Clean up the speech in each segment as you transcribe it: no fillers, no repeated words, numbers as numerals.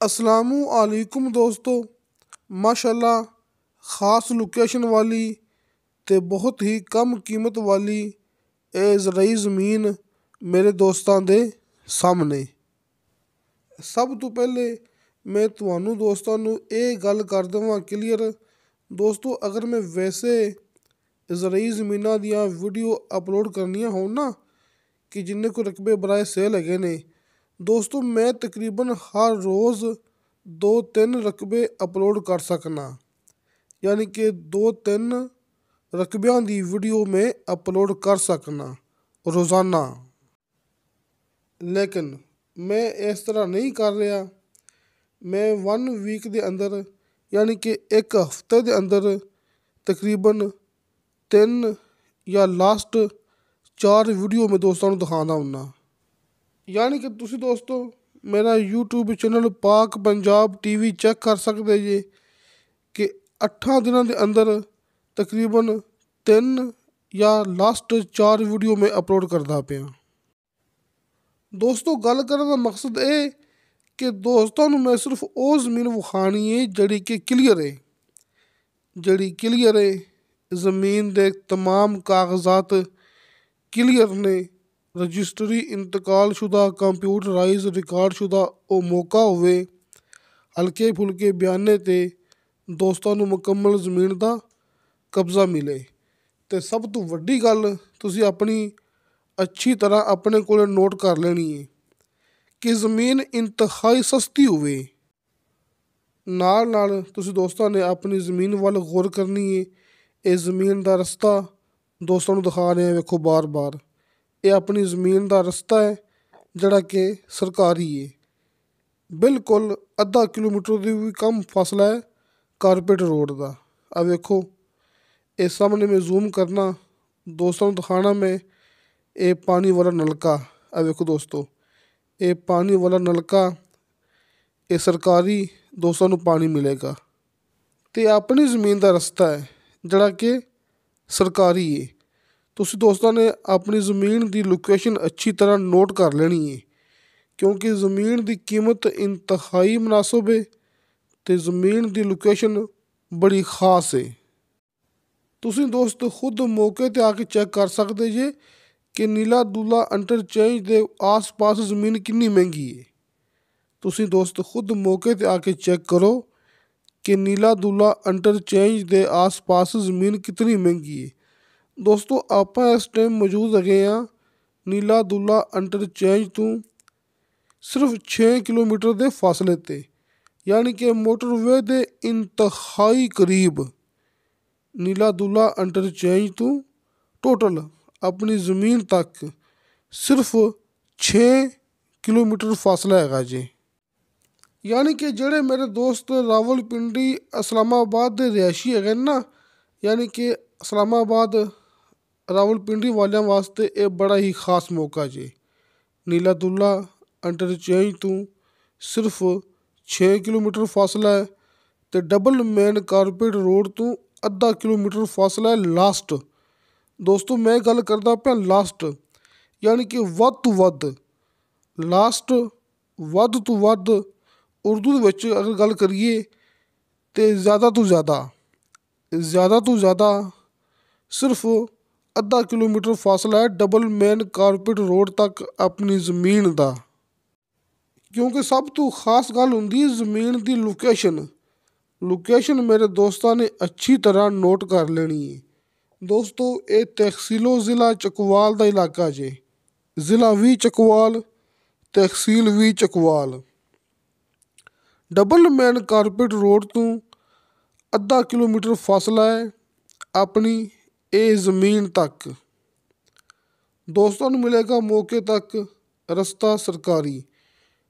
असलामुअलैकुम दोस्तों, माशाल्लाह ख़ास लोकेशन वाली ते बहुत ही कम कीमत वाली ਇਹ ਜ਼ਰਾਈ ਜ਼ਮੀਨ ਮੇਰੇ ਦੋਸਤਾਂ ਦੇ ਸਾਹਮਣੇ। ਸਭ ਤੋਂ ਪਹਿਲੇ ਮੈਂ ਤੁਹਾਨੂੰ ਦੋਸਤਾਂ ਨੂੰ ਇਹ ਗੱਲ ਕਰ ਦੇਵਾਂ ਕਲੀਅਰ ਦੋਸਤੋ, ਅਗਰ ਮੈਂ ਵੈਸੇ ਜ਼ਰਾਈ ਜ਼ਮੀਨਾਂ ਦੀਆਂ ਵੀਡੀਓ ਅਪਲੋਡ ਕਰਨੀਆਂ ਹੋਣ ਨਾ ਕਿ ਜਿੰਨੇ ਕੋ ਰਕਬੇ ਬਰਾਏ ਸੇਲ ਹੈਗੇ ਨੇ ਦੋਸਤੋ, ਮੈਂ ਤਕਰੀਬਨ ਹਰ ਰੋਜ਼ 2-3 ਰਕਬੇ ਅਪਲੋਡ ਕਰ ਸਕਣਾ, ਯਾਨੀ ਕਿ 2-3 ਰਕਬਿਆਂ ਦੀ ਵੀਡੀਓ ਮੈਂ ਅਪਲੋਡ ਕਰ ਸਕਣਾ ਰੋਜ਼ਾਨਾ। ਲੇਕਿਨ ਮੈਂ ਇਸ ਤਰ੍ਹਾਂ ਨਹੀਂ ਕਰ ਰਿਹਾ। ਮੈਂ 1 ਵੀਕ ਦੇ ਅੰਦਰ ਯਾਨੀ ਕਿ 1 ਹਫ਼ਤੇ ਦੇ ਅੰਦਰ ਤਕਰੀਬਨ 3 ਜਾਂ ਲਾਸਟ 4 ਵੀਡੀਓ ਮੈਂ ਦੋਸਤਾਂ ਨੂੰ ਦਿਖਾਉਂਦਾ ਹੁੰਦਾ। ਯਾਨੀ ਕਿ ਤੁਸੀਂ ਦੋਸਤੋ ਮੇਰਾ YouTube ਚੈਨਲ ਪਾਕ ਪੰਜਾਬ TV ਚੈੱਕ ਕਰ ਸਕਦੇ ਜੇ ਕਿ 8 ਦਿਨਾਂ ਦੇ ਅੰਦਰ ਤਕਰੀਬਨ 3 ਜਾਂ ਲਾਸਟ 4 ਵੀਡੀਓ ਮੈਂ ਅਪਲੋਡ ਕਰਦਾ ਪਿਆ। ਦੋਸਤੋ ਗੱਲ ਕਰਨ ਦਾ ਮਕਸਦ ਇਹ ਕਿ ਦੋਸਤਾਂ ਨੂੰ ਮੈਂ ਸਿਰਫ ਉਹ ਜ਼ਮੀਨ ਵਿਖਾਉਣੀ ਹੈ ਜਿਹੜੀ ਕਿ ਕਲੀਅਰ ਹੈ। ਜ਼ਮੀਨ ਦੇ ਤਮਾਮ ਕਾਗਜ਼ਾਤ ਕਲੀਅਰ ਨੇ, ਰਜਿਸਟਰੀ ਇੰਤਕਾਲਸ਼ੁਦਾ ਕੰਪਿਊਟਰਾਈਜ਼ ਰਿਕਾਰਡਸ਼ੁਦਾ ਉਹ ਮੌਕਾ ਹੋਵੇ, ਹਲਕੇ ਫੁਲਕੇ ਬਿਆਨੇ 'ਤੇ ਦੋਸਤਾਂ ਨੂੰ ਮੁਕੰਮਲ ਜ਼ਮੀਨ ਦਾ ਕਬਜ਼ਾ ਮਿਲੇ। ਅਤੇ ਸਭ ਤੋਂ ਵੱਡੀ ਗੱਲ ਤੁਸੀਂ ਆਪਣੀ ਅੱਛੀ ਤਰ੍ਹਾਂ ਆਪਣੇ ਕੋਲ ਨੋਟ ਕਰ ਲੈਣੀ ਹੈ ਕਿ ਜ਼ਮੀਨ ਇੰਤਹਾਈ ਸਸਤੀ ਹੋਵੇ। ਨਾਲ ਤੁਸੀਂ ਦੋਸਤਾਂ ਨੇ ਆਪਣੀ ਜ਼ਮੀਨ ਵੱਲ ਗੌਰ ਕਰਨੀ ਹੈ। ਇਹ ਜ਼ਮੀਨ ਦਾ ਰਸਤਾ ਦੋਸਤਾਂ ਨੂੰ ਦਿਖਾ ਰਹੇ ਵੇਖੋ ਬਾਰ-ਬਾਰ, ਇਹ ਆਪਣੀ ਜ਼ਮੀਨ ਦਾ ਰਸਤਾ ਹੈ ਜਿਹੜਾ ਕਿ ਸਰਕਾਰੀ ਹੈ। ਬਿਲਕੁਲ ਅੱਧਾ ਕਿਲੋਮੀਟਰ ਦੀ ਵੀ ਕਮ ਫਾਸਲਾ ਹੈ ਕਾਰਪੇਟ ਰੋਡ ਦਾ। ਆ ਵੇਖੋ ਇਹ ਸਾਹਮਣੇ ਮੈਂ ਜ਼ੂਮ ਕਰਨਾ ਦੋਸਤਾਂ ਨੂੰ ਦਿਖਾਉਣਾ ਮੈਂ, ਇਹ ਪਾਣੀ ਵਾਲਾ ਨਲਕਾ। ਆ ਵੇਖੋ ਦੋਸਤੋ, ਇਹ ਪਾਣੀ ਵਾਲਾ ਨਲਕਾ, ਇਹ ਸਰਕਾਰੀ ਦੋਸਤਾਂ ਨੂੰ ਪਾਣੀ ਮਿਲੇਗਾ ਅਤੇ ਆਪਣੀ ਜ਼ਮੀਨ ਦਾ ਰਸਤਾ ਹੈ ਜਿਹੜਾ ਕਿ ਸਰਕਾਰੀ ਹੈ। ਤੁਸੀਂ ਦੋਸਤਾਂ ਨੇ ਆਪਣੀ ਜ਼ਮੀਨ ਦੀ ਲੋਕੇਸ਼ਨ ਅੱਛੀ ਤਰ੍ਹਾਂ ਨੋਟ ਕਰ ਲੈਣੀ ਹੈ ਕਿਉਂਕਿ ਜ਼ਮੀਨ ਦੀ ਕੀਮਤ ਇੰਤਹਾਈ ਮੁਨਾਸਬ ਹੈ ਅਤੇ ਜ਼ਮੀਨ ਦੀ ਲੋਕੇਸ਼ਨ ਬੜੀ ਖ਼ਾਸ ਹੈ। ਤੁਸੀਂ ਦੋਸਤ ਖੁਦ ਮੌਕੇ 'ਤੇ ਆ ਕੇ ਚੈੱਕ ਕਰ ਸਕਦੇ ਜੇ ਕਿ ਨੀਲਾ ਦੁੱਲਾ ਇੰਟਰਚੇਂਜ ਦੇ ਆਸ-ਪਾਸ ਜ਼ਮੀਨ ਕਿੰਨੀ ਮਹਿੰਗੀ ਹੈ। ਤੁਸੀਂ ਦੋਸਤ ਖੁਦ ਮੌਕੇ 'ਤੇ ਆ ਕੇ ਚੈੱਕ ਕਰੋ ਕਿ ਨੀਲਾ ਦੁੱਲਾ ਇੰਟਰਚੇਂਜ ਦੇ ਆਸ-ਪਾਸ ਜ਼ਮੀਨ ਕਿਤਨੀ ਮਹਿੰਗੀ ਹੈ। ਦੋਸਤੋ ਆਪਾਂ ਇਸ ਟਾਈਮ ਮੌਜੂਦ ਹੈਗੇ ਹਾਂ ਨੀਲਾ ਦੁੱਲਾ ਇੰਟਰਚੇਂਜ ਤੋਂ ਸਿਰਫ 6 ਕਿਲੋਮੀਟਰ ਦੇ ਫਾਸਲੇ 'ਤੇ, ਯਾਨੀ ਕਿ ਮੋਟਰਵੇ ਦੇ ਇੰਤਹਾਈ ਕਰੀਬ। ਨੀਲਾ ਦੁੱਲਾ ਇੰਟਰਚੇਂਜ ਤੋਂ ਟੋਟਲ ਆਪਣੀ ਜ਼ਮੀਨ ਤੱਕ ਸਿਰਫ 6 ਕਿਲੋਮੀਟਰ ਫਾਸਲਾ ਹੈਗਾ ਜੀ। ਯਾਨੀ ਕਿ ਜਿਹੜੇ ਮੇਰੇ ਦੋਸਤ ਰਾਵਲਪਿੰਡੀ ਇਸਲਾਮਾਬਾਦ ਦੇ ਰਿਹਾਇਸ਼ੀ ਹੈਗੇ ਨਾ, ਯਾਨੀ ਕਿ ਇਸਲਾਮਾਬਾਦ ਰਾਵਲਪਿੰਡੀ ਵਾਲਿਆਂ ਵਾਸਤੇ ਇਹ ਬੜਾ ਹੀ ਖ਼ਾਸ ਮੌਕਾ ਜੀ। ਨੀਲਾ ਦੁੱਲਾ ਇੰਟਰਚੇਂਜ ਤੋਂ ਸਿਰਫ 6 ਕਿਲੋਮੀਟਰ ਫਾਸਲਾ ਹੈ ਅਤੇ ਡਬਲ ਮੇਨ ਕਾਰਪੇਟ ਰੋਡ ਤੋਂ ਅੱਧਾ ਕਿਲੋਮੀਟਰ ਫਾਸਲਾ ਹੈ ਲਾਸਟ। ਦੋਸਤੋ ਮੈਂ ਗੱਲ ਕਰਦਾ ਪਿਆ ਲਾਸਟ, ਯਾਨੀ ਕਿ ਵੱਧ ਤੋਂ ਵੱਧ ਲਾਸਟ, ਵੱਧ ਤੋਂ ਵੱਧ ਉਰਦੂ ਦੇ ਵਿੱਚ ਅਗਰ ਗੱਲ ਕਰੀਏ ਤਾਂ ਜ਼ਿਆਦਾ ਤੋਂ ਜ਼ਿਆਦਾ ਸਿਰਫ ਅੱਧਾ ਕਿਲੋਮੀਟਰ ਫਾਸਲਾ ਹੈ ਡਬਲ ਮੇਨ ਕਾਰਪੇਟ ਰੋਡ ਤੱਕ ਆਪਣੀ ਜ਼ਮੀਨ ਦਾ। ਕਿਉਂਕਿ ਸਭ ਤੋਂ ਖ਼ਾਸ ਗੱਲ ਹੁੰਦੀ ਹੈ ਜ਼ਮੀਨ ਦੀ ਲੋਕੇਸ਼ਨ ਮੇਰੇ ਦੋਸਤਾਂ ਨੇ ਅੱਛੀ ਤਰ੍ਹਾਂ ਨੋਟ ਕਰ ਲੈਣੀ ਹੈ। ਦੋਸਤੋ ਇਹ ਤਹਿਸੀਲੋ ਜ਼ਿਲ੍ਹਾ ਚੱਕਵਾਲ ਦਾ ਇਲਾਕਾ ਜੇ, ਜ਼ਿਲ੍ਹਾ ਵੀ ਚੱਕਵਾਲ, ਤਹਿਸੀਲ ਵੀ Chakwal. Double main carpet road ਤੋਂ ਅੱਧਾ ਕਿਲੋਮੀਟਰ ਫਾਸਲਾ ਹੈ ਆਪਣੀ ਇਹ ਜ਼ਮੀਨ ਤੱਕ। ਦੋਸਤਾਂ ਨੂੰ ਮਿਲੇਗਾ ਮੌਕੇ ਤੱਕ ਰਸਤਾ ਸਰਕਾਰੀ,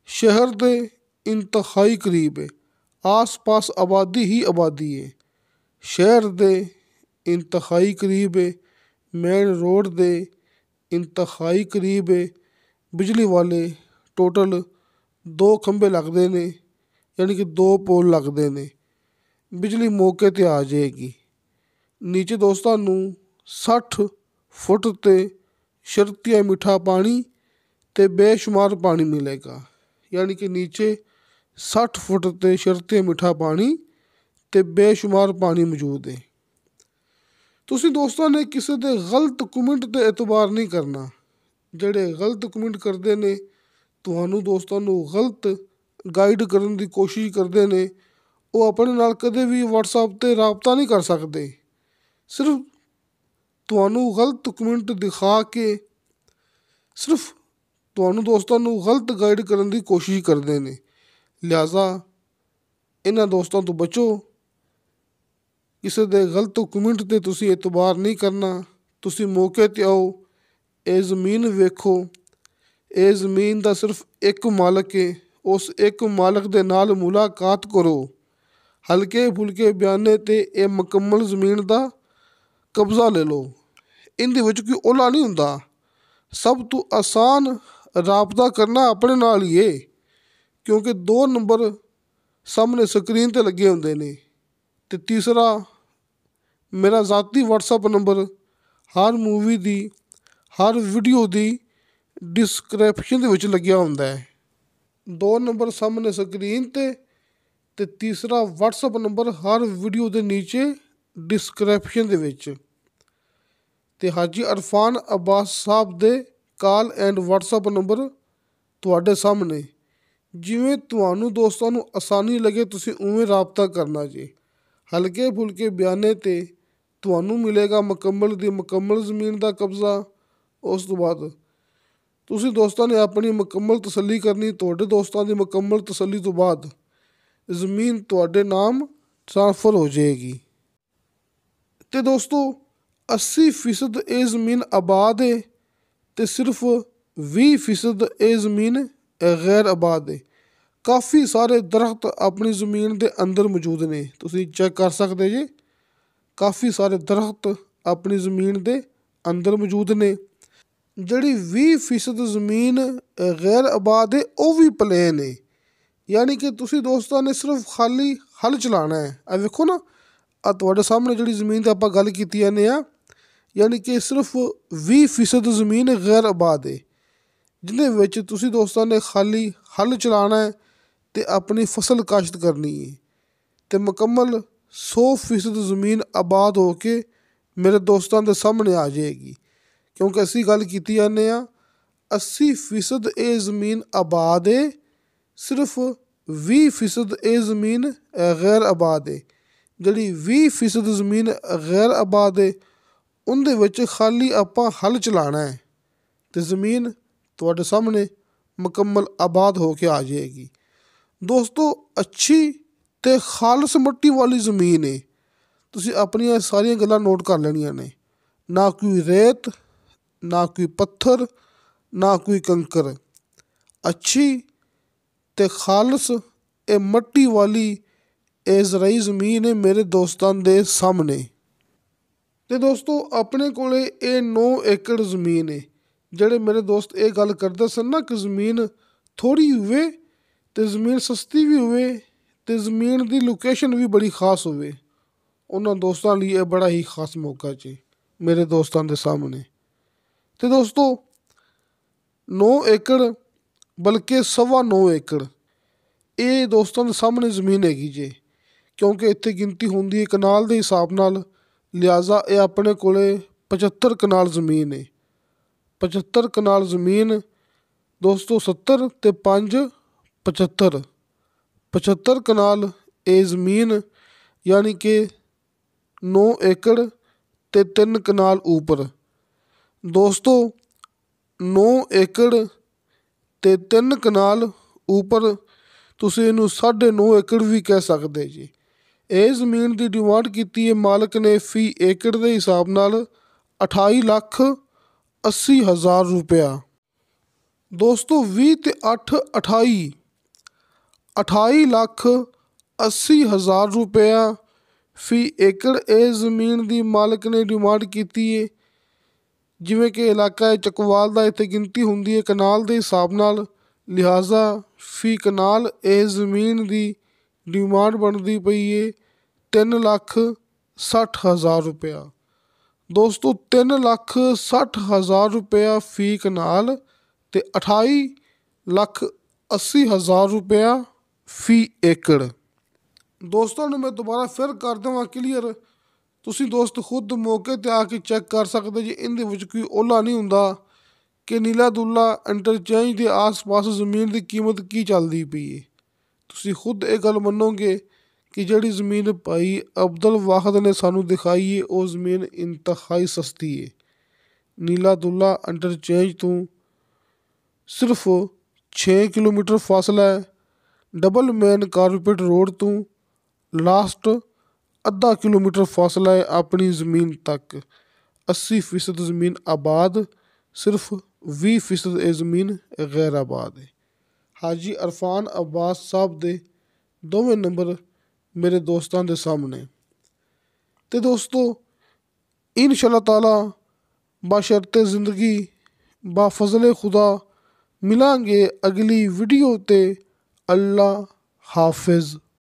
ਸ਼ਹਿਰ ਦੇ ਇੰਤਹਾਈ ਕਰੀਬ ਹੈ, ਆਸ-ਪਾਸ ਆਬਾਦੀ ਹੀ ਆਬਾਦੀ ਹੈ, ਸ਼ਹਿਰ ਦੇ ਇੰਤਹਾਈ ਕਰੀਬ ਹੈ, ਮੇਨ ਰੋਡ ਦੇ ਇੰਤਹਾਈ ਕਰੀਬ ਹੈ। ਬਿਜਲੀ ਵਾਲੇ ਟੋਟਲ 2 ਖੰਭੇ ਲੱਗਦੇ ਨੇ, ਯਾਨੀ ਕਿ 2 ਪੋਲ ਲੱਗਦੇ ਨੇ, ਬਿਜਲੀ ਮੌਕੇ 'ਤੇ ਆ ਜਾਏਗੀ। ਨੀਚੇ ਦੋਸਤਾਂ ਨੂੰ 60 ਫੁੱਟ 'ਤੇ ਸ਼ਰਤੀਆ ਮਿੱਠਾ ਪਾਣੀ ਅਤੇ ਬੇਸ਼ੁਮਾਰ ਪਾਣੀ ਮਿਲੇਗਾ, ਯਾਨੀ ਕਿ ਨੀਚੇ 60 ਫੁੱਟ 'ਤੇ ਸ਼ਰਤੇ ਮਿੱਠਾ ਪਾਣੀ ਅਤੇ ਬੇਸ਼ੁਮਾਰ ਪਾਣੀ ਮੌਜੂਦ ਹੈ। ਤੁਸੀਂ ਦੋਸਤਾਂ ਨੇ ਕਿਸੇ ਦੇ ਗਲਤ ਕਮੈਂਟ 'ਤੇ ਇਤਬਾਰ ਨਹੀਂ ਕਰਨਾ। ਜਿਹੜੇ ਗਲਤ ਕਮੈਂਟ ਕਰਦੇ ਨੇ, ਤੁਹਾਨੂੰ ਦੋਸਤਾਂ ਨੂੰ ਗਲਤ ਗਾਈਡ ਕਰਨ ਦੀ ਕੋਸ਼ਿਸ਼ ਕਰਦੇ ਨੇ, ਉਹ ਆਪਣੇ ਨਾਲ ਕਦੇ ਵੀ ਵਟਸਐਪ 'ਤੇ ਰਾਬਤਾ ਨਹੀਂ ਕਰ ਸਕਦੇ। ਸਿਰਫ ਤੁਹਾਨੂੰ ਗਲਤ ਕਮੈਂਟ ਦਿਖਾ ਕੇ ਸਿਰਫ ਤੁਹਾਨੂੰ ਦੋਸਤਾਂ ਨੂੰ ਗਲਤ ਗਾਈਡ ਕਰਨ ਦੀ ਕੋਸ਼ਿਸ਼ ਕਰਦੇ ਨੇ। ਲਿਹਾਜ਼ਾ ਇਹਨਾਂ ਦੋਸਤਾਂ ਤੋਂ ਬਚੋ। ਕਿਸੇ ਦੇ ਗਲਤ ਕਮੈਂਟ 'ਤੇ ਤੁਸੀਂ ਇਤਬਾਰ ਨਹੀਂ ਕਰਨਾ। ਤੁਸੀਂ ਮੌਕੇ 'ਤੇ ਆਓ, ਇਹ ਜ਼ਮੀਨ ਵੇਖੋ। ਇਹ ਜ਼ਮੀਨ ਦਾ ਸਿਰਫ ਇੱਕ ਮਾਲਕ ਹੈ। ਉਸ ਇੱਕ ਮਾਲਕ ਦੇ ਨਾਲ ਮੁਲਾਕਾਤ ਕਰੋ। ਹਲਕੇ ਫੁਲਕੇ ਬਿਆਨੇ 'ਤੇ ਇਹ ਮੁਕੰਮਲ ਜ਼ਮੀਨ ਦਾ ਕਬਜ਼ਾ ਲੈ ਲਓ। ਇਹਦੇ ਵਿੱਚ ਕੋਈ ਓਲਾ ਨਹੀਂ ਹੁੰਦਾ। ਸਭ ਤੋਂ ਆਸਾਨ ਰਾਬਤਾ ਕਰਨਾ ਆਪਣੇ ਨਾਲ ਹੀ ਹੈ, ਕਿਉਂਕਿ 2 ਨੰਬਰ ਸਾਹਮਣੇ ਸਕਰੀਨ 'ਤੇ ਲੱਗੇ ਹੁੰਦੇ ਨੇ। ਅਤੇ ਤੀਸਰਾ, ਮੇਰਾ ਜ਼ਾਤੀ ਵਟਸਐਪ ਨੰਬਰ ਹਰ ਮੂਵੀ ਦੀ, ਹਰ ਵੀਡੀਓ ਦੀ ਡਿਸਕ੍ਰਿਪਸ਼ਨ ਦੇ ਵਿੱਚ ਲੱਗਿਆ ਹੁੰਦਾ ਹੈ। 2 ਨੰਬਰ ਸਾਹਮਣੇ ਸਕਰੀਨ 'ਤੇ ਤੀਸਰਾ ਵਟਸਐਪ ਨੰਬਰ ਹਰ ਵੀਡੀਓ ਦੇ ਨੀਚੇ ਡਿਸਕ੍ਰਿਪਸ਼ਨ ਦੇ ਵਿੱਚ। ਅਤੇ ਹਾਜੀ ਅਰਫਾਨ ਅਬਾਸ ਸਾਹਿਬ ਦੇ ਕਾਲ ਐਂਡ ਵਟਸਐਪ ਨੰਬਰ ਤੁਹਾਡੇ ਸਾਹਮਣੇ। ਜਿਵੇਂ ਤੁਹਾਨੂੰ ਦੋਸਤਾਂ ਨੂੰ ਆਸਾਨੀ ਲੱਗੇ ਤੁਸੀਂ ਉਵੇਂ ਰਾਬਤਾ ਕਰਨਾ ਜੀ। ਹਲਕੇ ਫੁਲਕੇ ਬਿਆਨੇ 'ਤੇ ਤੁਹਾਨੂੰ ਮਿਲੇਗਾ ਮੁਕੰਮਲ ਦੀ ਮੁਕੰਮਲ ਜ਼ਮੀਨ ਦਾ ਕਬਜ਼ਾ। ਉਸ ਤੋਂ ਬਾਅਦ ਤੁਸੀਂ ਦੋਸਤਾਂ ਨੇ ਆਪਣੀ ਮੁਕੰਮਲ ਤਸੱਲੀ ਕਰਨੀ। ਤੁਹਾਡੇ ਦੋਸਤਾਂ ਦੀ ਮੁਕੰਮਲ ਤਸੱਲੀ ਤੋਂ ਬਾਅਦ ਜ਼ਮੀਨ ਤੁਹਾਡੇ ਨਾਮ ਟ੍ਰਾਂਸਫਰ ਹੋ ਜਾਏਗੀ। ਅਤੇ ਦੋਸਤੋ 80% ਇਹ ਜ਼ਮੀਨ ਆਬਾਦ ਹੈ ਅਤੇ ਸਿਰਫ 20% ਇਹ ਜ਼ਮੀਨ ਗੈਰ ਆਬਾਦ ਹੈ। ਕਾਫੀ ਸਾਰੇ ਦਰਖਤ ਆਪਣੀ ਜ਼ਮੀਨ ਦੇ ਅੰਦਰ ਮੌਜੂਦ ਨੇ। ਤੁਸੀਂ ਚੈੱਕ ਕਰ ਸਕਦੇ ਜੇ, ਕਾਫੀ ਸਾਰੇ ਦਰਖਤ ਆਪਣੀ ਜ਼ਮੀਨ ਦੇ ਅੰਦਰ ਮੌਜੂਦ ਨੇ। ਜਿਹੜੀ 20% ਜ਼ਮੀਨ ਗੈਰ ਆਬਾਦ ਹੈ ਉਹ ਵੀ ਪਲੇਨ ਹੈ। ਯਾਨੀ ਕਿ ਤੁਸੀਂ ਦੋਸਤਾਂ ਨੇ ਸਿਰਫ ਖਾਲੀ ਹਲ ਚਲਾਉਣਾ ਹੈ। ਇਹ ਵੇਖੋ ਨਾ, ਆ ਤੁਹਾਡੇ ਸਾਹਮਣੇ ਜਿਹੜੀ ਜ਼ਮੀਨ 'ਤੇ ਆਪਾਂ ਗੱਲ ਕੀਤੀ ਜਾਂਦੇ ਹਾਂ, ਯਾਨੀ ਕਿ ਸਿਰਫ 20% ਜ਼ਮੀਨ ਗੈਰ ਆਬਾਦ ਹੈ, ਜਿਹਦੇ ਵਿੱਚ ਤੁਸੀਂ ਦੋਸਤਾਂ ਨੇ ਖਾਲੀ ਹਲ ਚਲਾਉਣਾ ਹੈ ਅਤੇ ਆਪਣੀ ਫਸਲ ਕਾਸ਼ਤ ਕਰਨੀ ਹੈ। ਅਤੇ ਮੁਕੰਮਲ 100% ਜ਼ਮੀਨ ਆਬਾਦ ਹੋ ਕੇ ਮੇਰੇ ਦੋਸਤਾਂ ਦੇ ਸਾਹਮਣੇ ਆ ਜਾਏਗੀ। ਕਿਉਂਕਿ ਅਸੀਂ ਗੱਲ ਕੀਤੀ ਜਾਂਦੇ ਹਾਂ 80% ਇਹ ਜ਼ਮੀਨ ਆਬਾਦ ਹੈ, ਸਿਰਫ 20% ਇਹ ਜ਼ਮੀਨ ਗੈਰ ਆਬਾਦ ਹੈ। ਜਿਹੜੀ 20% ਜ਼ਮੀਨ ਗੈਰ ਆਬਾਦ ਹੈ ਉਹਦੇ ਵਿੱਚ ਖਾਲੀ ਆਪਾਂ ਹਲ ਚਲਾਉਣਾ ਹੈ ਅਤੇ ਜ਼ਮੀਨ ਤੁਹਾਡੇ ਸਾਹਮਣੇ ਮੁਕੰਮਲ ਆਬਾਦ ਹੋ ਕੇ ਆ ਜਾਏਗੀ। ਦੋਸਤੋ ਅੱਛੀ ਅਤੇ ਖਾਲਸ ਮਿੱਟੀ ਵਾਲੀ ਜ਼ਮੀਨ ਹੈ। ਤੁਸੀਂ ਆਪਣੀਆਂ ਸਾਰੀਆਂ ਗੱਲਾਂ ਨੋਟ ਕਰ ਲੈਣੀਆਂ ਨੇ। ਨਾ ਕੋਈ ਰੇਤ, ਨਾ ਕੋਈ ਪੱਥਰ, ਨਾ ਕੋਈ ਕੰਕਰ। ਅੱਛੀ ਅਤੇ ਖਾਲਸ ਇਹ ਮਿੱਟੀ ਵਾਲੀ ਇਹ ਜ਼ਰਾਈ ਜ਼ਮੀਨ ਹੈ ਮੇਰੇ ਦੋਸਤਾਂ ਦੇ ਸਾਹਮਣੇ। ਅਤੇ ਦੋਸਤੋ ਆਪਣੇ ਕੋਲ ਇਹ 9 ਏਕੜ ਜ਼ਮੀਨ ਹੈ। ਜਿਹੜੇ ਮੇਰੇ ਦੋਸਤ ਇਹ ਗੱਲ ਕਰਦੇ ਸਨ ਨਾ ਕਿ ਜ਼ਮੀਨ ਥੋੜ੍ਹੀ ਹੋਵੇ ਅਤੇ ਜ਼ਮੀਨ ਸਸਤੀ ਵੀ ਹੋਵੇ ਅਤੇ ਜ਼ਮੀਨ ਦੀ ਲੋਕੇਸ਼ਨ ਵੀ ਬੜੀ ਖਾਸ ਹੋਵੇ, ਉਹਨਾਂ ਦੋਸਤਾਂ ਲਈ ਇਹ ਬੜਾ ਹੀ ਖਾਸ ਮੌਕਾ ਜੀ ਮੇਰੇ ਦੋਸਤਾਂ ਦੇ ਸਾਹਮਣੇ। ਅਤੇ ਦੋਸਤੋ 9 ਏਕੜ ਬਲਕਿ 9.25 ਏਕੜ ਇਹ ਦੋਸਤਾਂ ਦੇ ਸਾਹਮਣੇ ਜ਼ਮੀਨ ਹੈਗੀ ਜੇ, ਕਿਉਂਕਿ ਇੱਥੇ ਗਿਣਤੀ ਹੁੰਦੀ ਹੈ ਕਨਾਲ ਦੇ ਹਿਸਾਬ ਨਾਲ। ਲਿਹਾਜ਼ਾ ਇਹ ਆਪਣੇ ਕੋਲ 75 ਕਨਾਲ ਜ਼ਮੀਨ ਹੈ। 75 ਕਨਾਲ ਜ਼ਮੀਨ ਦੋਸਤੋ 70 ਅਤੇ 5 75 75 ਕਨਾਲ ਇਹ ਜ਼ਮੀਨ, ਯਾਨੀ ਕਿ 9 ਏਕੜ ਅਤੇ 3 ਕਨਾਲ ਉੱਪਰ। ਦੋਸਤੋ 9 ਏਕੜ ਅਤੇ 3 ਕਨਾਲ ਉੱਪਰ ਤੁਸੀਂ ਇਹਨੂੰ 9.5 ਏਕੜ ਵੀ ਕਹਿ ਸਕਦੇ ਜੀ। ਇਹ ਜ਼ਮੀਨ ਦੀ ਡਿਮਾਂਡ ਕੀਤੀ ਹੈ ਮਾਲਕ ਨੇ ਫੀ ਏਕੜ ਦੇ ਹਿਸਾਬ ਨਾਲ 28,80,000 ਰੁਪਇਆ। ਦੋਸਤੋ 20 ਅਤੇ 8 28,80,000 ਰੁਪਇਆ ਫੀ ਏਕੜ ਇਹ ਜ਼ਮੀਨ ਦੀ ਮਾਲਕ ਨੇ ਡਿਮਾਂਡ ਕੀਤੀ ਹੈ। ਜਿਵੇਂ ਕਿ ਇਲਾਕਾ ਹੈ ਚੱਕਵਾਲ ਦਾ, ਇੱਥੇ ਗਿਣਤੀ ਹੁੰਦੀ ਹੈ ਕਨਾਲ ਦੇ ਹਿਸਾਬ ਨਾਲ। ਲਿਹਾਜ਼ਾ ਫੀ ਕਨਾਲ ਇਹ ਜ਼ਮੀਨ ਦੀ ਡਿਮਾਂਡ ਬਣਦੀ ਪਈ ਹੈ 3,60,000 ਰੁਪਇਆ। ਦੋਸਤੋ 3,60,000 ਰੁਪਇਆ ਫੀ ਕਨਾਲ ਅਤੇ 28,80,000 ਰੁਪਇਆ ਫੀ ਏਕੜ। ਦੋਸਤਾਂ ਨੂੰ ਮੈਂ ਦੁਬਾਰਾ ਫਿਰ ਕਰ ਦੇਵਾਂ ਕਲੀਅਰ, ਤੁਸੀਂ ਦੋਸਤ ਖੁਦ ਮੌਕੇ 'ਤੇ ਆ ਕੇ ਚੈੱਕ ਕਰ ਸਕਦੇ ਜੀ। ਇਹਦੇ ਵਿੱਚ ਕੋਈ ਓਲਾ ਨਹੀਂ ਹੁੰਦਾ ਕਿ ਨੀਲਾ ਦੁੱਲਾ ਇੰਟਰਚੇਂਜ ਦੇ ਆਸ-ਪਾਸ ਜ਼ਮੀਨ ਦੀ ਕੀਮਤ ਕੀ ਚੱਲਦੀ ਪਈ ਹੈ। ਤੁਸੀਂ ਖੁਦ ਇਹ ਗੱਲ ਮੰਨੋਗੇ ਕਿ ਜਿਹੜੀ ਜ਼ਮੀਨ ਭਾਈ ਅਬਦੁਲ ਵਾਹਦ ਨੇ ਸਾਨੂੰ ਦਿਖਾਈ ਹੈ ਉਹ ਜ਼ਮੀਨ ਇੰਤਹਾਈ ਸਸਤੀ ਹੈ। ਨੀਲਾ ਦੁੱਲਾ ਇੰਟਰਚੇਂਜ ਤੋਂ ਸਿਰਫ 6 ਕਿਲੋਮੀਟਰ ਫਾਸਲਾ ਹੈ। ਡਬਲ ਮੇਨ ਕਾਰਪੇਟ ਰੋਡ ਤੋਂ ਲਾਸਟ ਅੱਧਾ ਕਿਲੋਮੀਟਰ ਫਾਸਲਾ ਹੈ ਆਪਣੀ ਜ਼ਮੀਨ ਤੱਕ। 80% ਜ਼ਮੀਨ ਆਬਾਦ, ਸਿਰਫ 20% ਇਹ ਜ਼ਮੀਨ ਗੈਰ ਆਬਾਦ ਹੈ। ਹਾਜੀ ਅਰਫਾਨ ਅਬਾਸ ਸਾਹਿਬ ਦੇ ਦੋਵੇਂ ਨੰਬਰ ਮੇਰੇ ਦੋਸਤਾਂ ਦੇ ਸਾਹਮਣੇ। ਅਤੇ ਦੋਸਤੋ ਇਨਸ਼ਾ ਅੱਲਾਹ ਤਾਲਾ ਬਸ਼ਰਤੇ ਜ਼ਿੰਦਗੀ ਬਾ ਫਜ਼ਲ ਖੁਦਾ ਮਿਲਾਂਗੇ ਅਗਲੀ ਵੀਡੀਓ 'ਤੇ। ਅੱਲਾ ਹਾਫਿਜ਼।